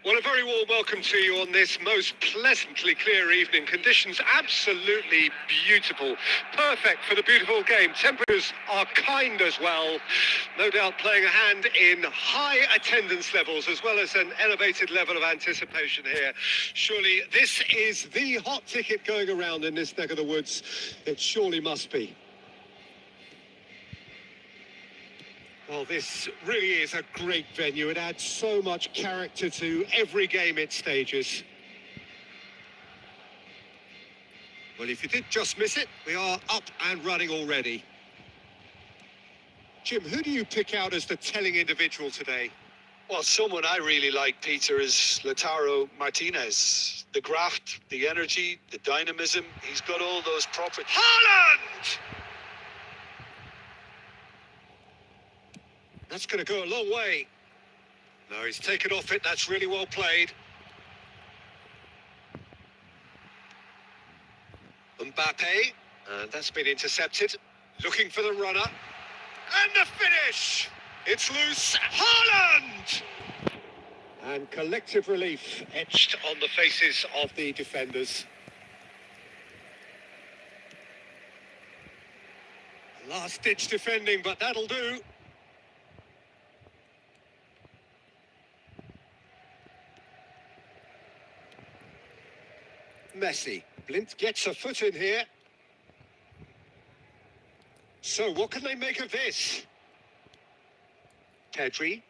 Well, a very warm welcome to you on this most pleasantly clear evening. Conditions absolutely beautiful. Perfect for the beautiful game. Temperatures are kind as well. No doubt playing a hand in high attendance levels as well as an elevated level of anticipation here. Surely this is the hot ticket going around in this neck of the woods. It surely must be. Well, this really is a great venue. It adds so much character to every game it stages. Well, if you did just miss it, we are up and running already. Jim, who do you pick out as the telling individual today? Well, someone I really like, Peter, is Lautaro Martinez. The graft, the energy, the dynamism, he's got all those properties. Haaland! That's going to go a long way. No, he's taken off it. That's really well played. Mbappe. That's been intercepted. Looking for the runner. And the finish! It's loose. Haaland! And collective relief etched on the faces of the defenders. Last-ditch defending, but that'll do. Messi. Blint gets a foot in here. So what can they make of this? Pedri.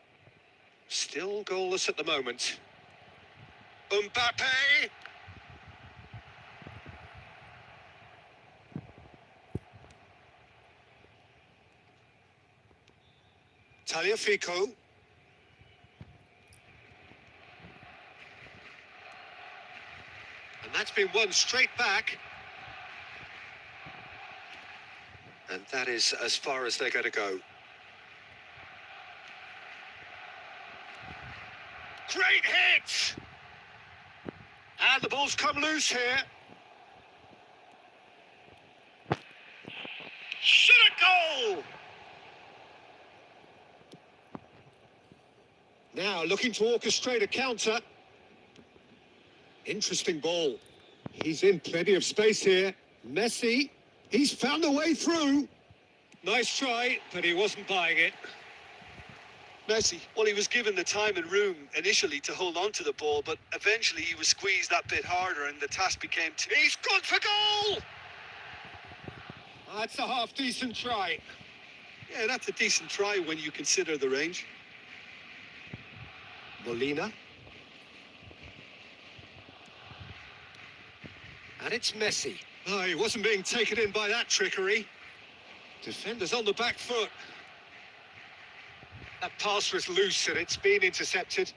Still goalless at the moment. Mbappe. Tagliafico. And that's been won straight back. And that is as far as they're going to go. Great hit! And the ball's come loose here. Shot a goal! Now looking to orchestrate a counter. Interesting ball. He's in plenty of space here. Messi, he's found a way through. Nice try, but he wasn't buying it. Messi, well, he was given the time and room initially to hold on to the ball, but eventually he was squeezed that bit harder and the task became too... He's gone for goal! That's a half-decent try. Yeah, that's a decent try when you consider the range. Molina. And it's Messi. Oh, he wasn't being taken in by that trickery. Defenders on the back foot. That pass was loose and it's been intercepted.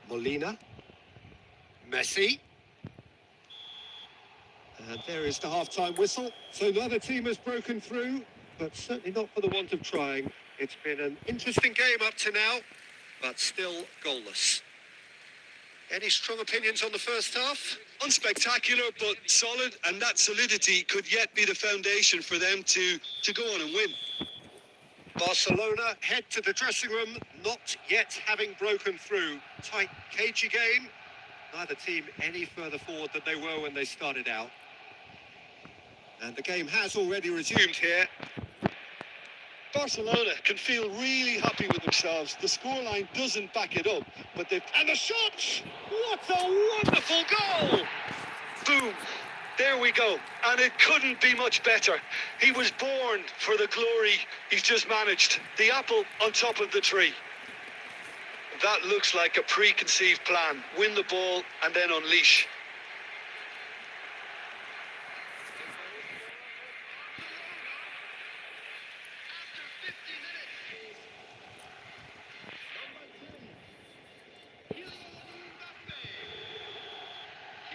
Molina. Messi. And there is the half-time whistle. So neither team has broken through, but certainly not for the want of trying. It's been an interesting game up to now, but still goalless. Any strong opinions on the first half? Unspectacular, but solid, and that solidity could yet be the foundation for them to go on and win. Barcelona head to the dressing room, not yet having broken through. Tight, cagey game. Neither team any further forward than they were when they started out. And the game has already resumed here. Barcelona can feel really happy with themselves. The scoreline doesn't back it up, but they've... And the shot! What a wonderful goal! Boom! There we go. And it couldn't be much better. He was born for the glory he's just managed. The apple on top of the tree. That looks like a preconceived plan. Win the ball and then unleash.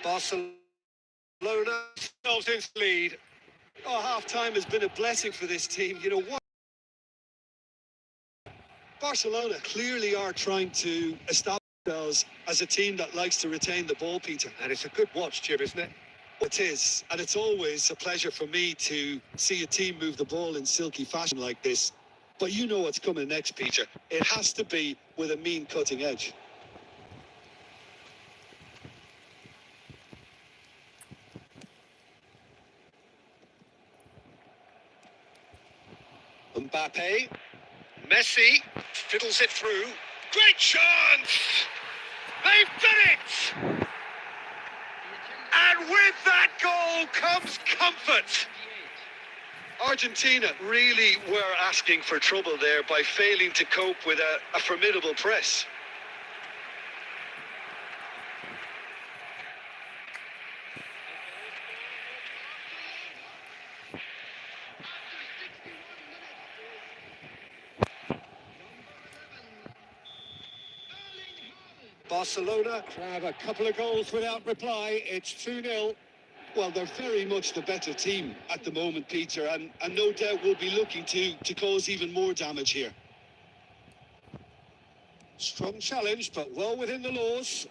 Barcelona themselves in lead. Oh, half-time has been a blessing for this team. You know what? Barcelona clearly are trying to establish themselves as a team that likes to retain the ball, Peter. And it's a good watch, Jim, isn't it? It is. And it's always a pleasure for me to see a team move the ball in silky fashion like this. But you know what's coming next, Peter. It has to be with a mean cutting edge. Mbappe, Messi, fiddles it through. Great chance! They've done it! And with that goal comes comfort. Argentina really were asking for trouble there by failing to cope with a formidable press. Barcelona grab a couple of goals without reply. It's 2-0. Well, they're very much the better team at the moment, Peter, and no doubt will be looking to cause even more damage here. Strong challenge, but well within the laws.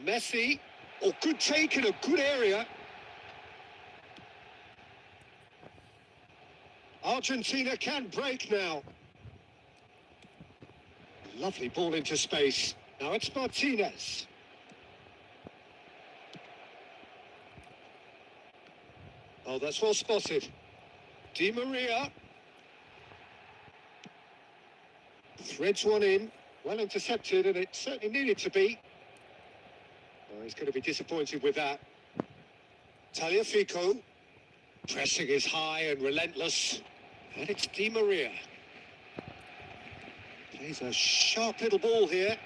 Messi. Oh, good take in a good area. Argentina can break now. Lovely ball into space. Now it's Martinez. Oh, that's well spotted. Di Maria. Threads one in. Well intercepted, and it certainly needed to be. Oh, he's going to be disappointed with that. Tagliafico. Pressing is high and relentless. And it's Di Maria. Plays a sharp little ball here.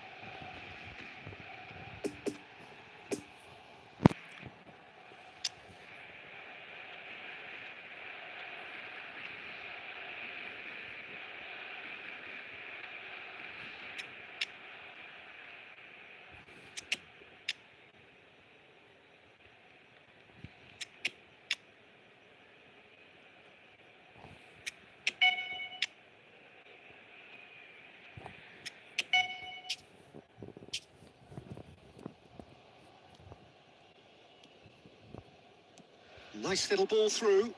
Nice little ball through.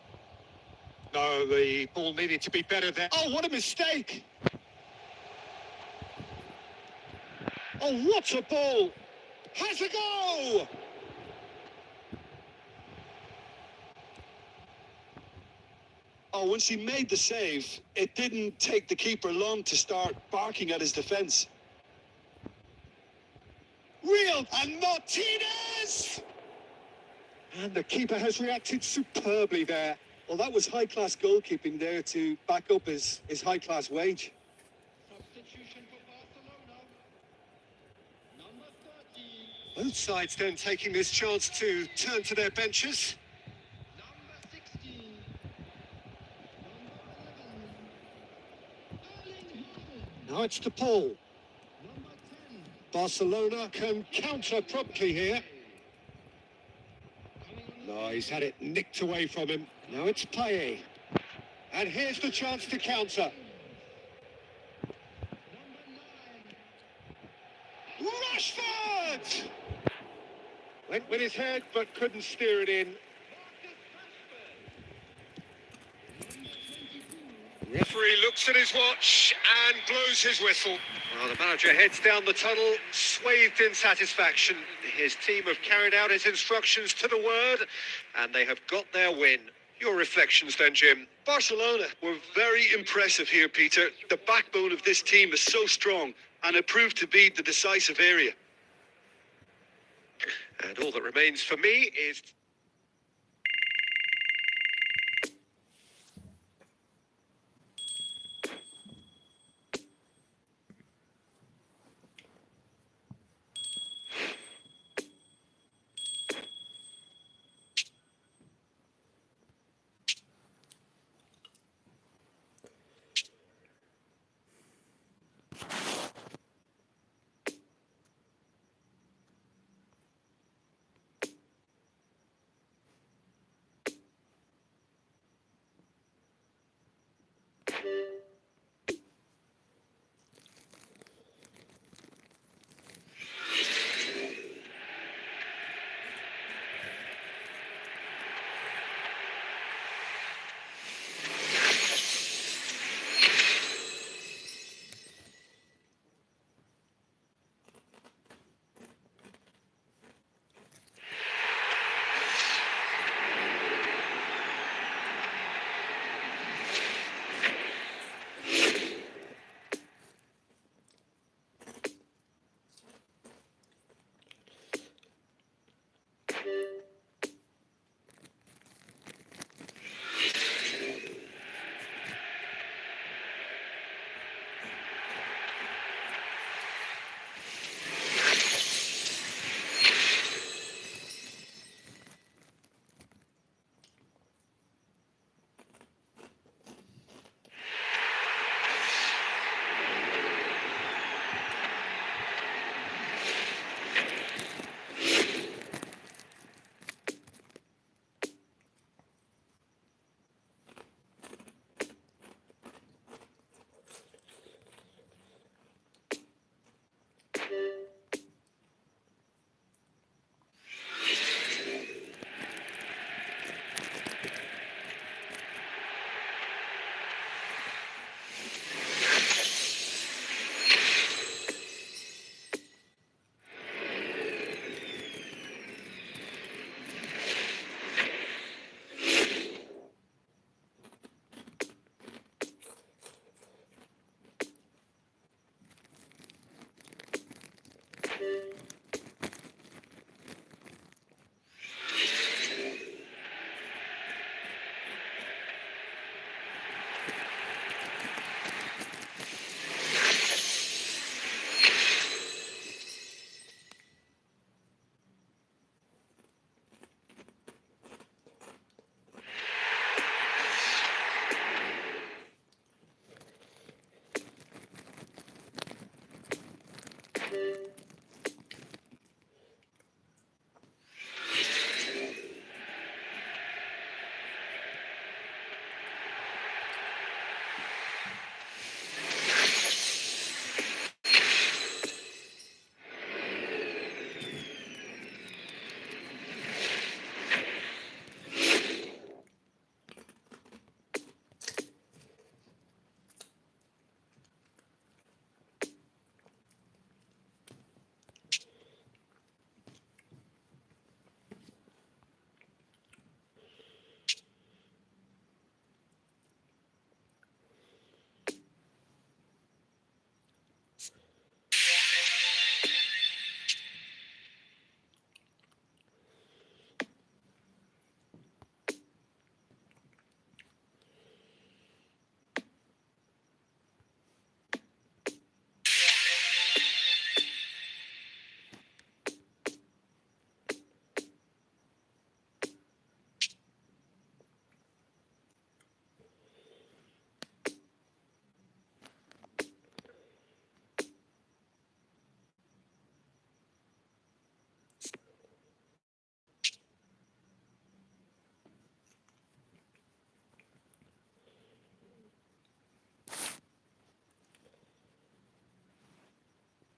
No, the ball needed to be better there. Oh, what a mistake! Oh, what a ball! Has a go! Oh, once he made the save, it didn't take the keeper long to start barking at his defence. Real and Martinez! And the keeper has reacted superbly there. Well, that was high-class goalkeeping there to back up his high-class wage. Substitution for Barcelona. Number 30. Both sides then taking this chance to turn to their benches. Number 16. Number 11. Now it's to Paul. Number 10. Barcelona can counter promptly here. No, he's had it nicked away from him. Now it's Payet. And here's the chance to counter. Rashford! Went with his head but couldn't steer it in. Referee looks at his watch and blows his whistle. Well, the manager heads down the tunnel, swathed in satisfaction. His team have carried out his instructions to the word, and they have got their win. Your reflections then, Jim? Barcelona were very impressive here, Peter. The backbone of this team is so strong, and it proved to be the decisive area. And all that remains for me is...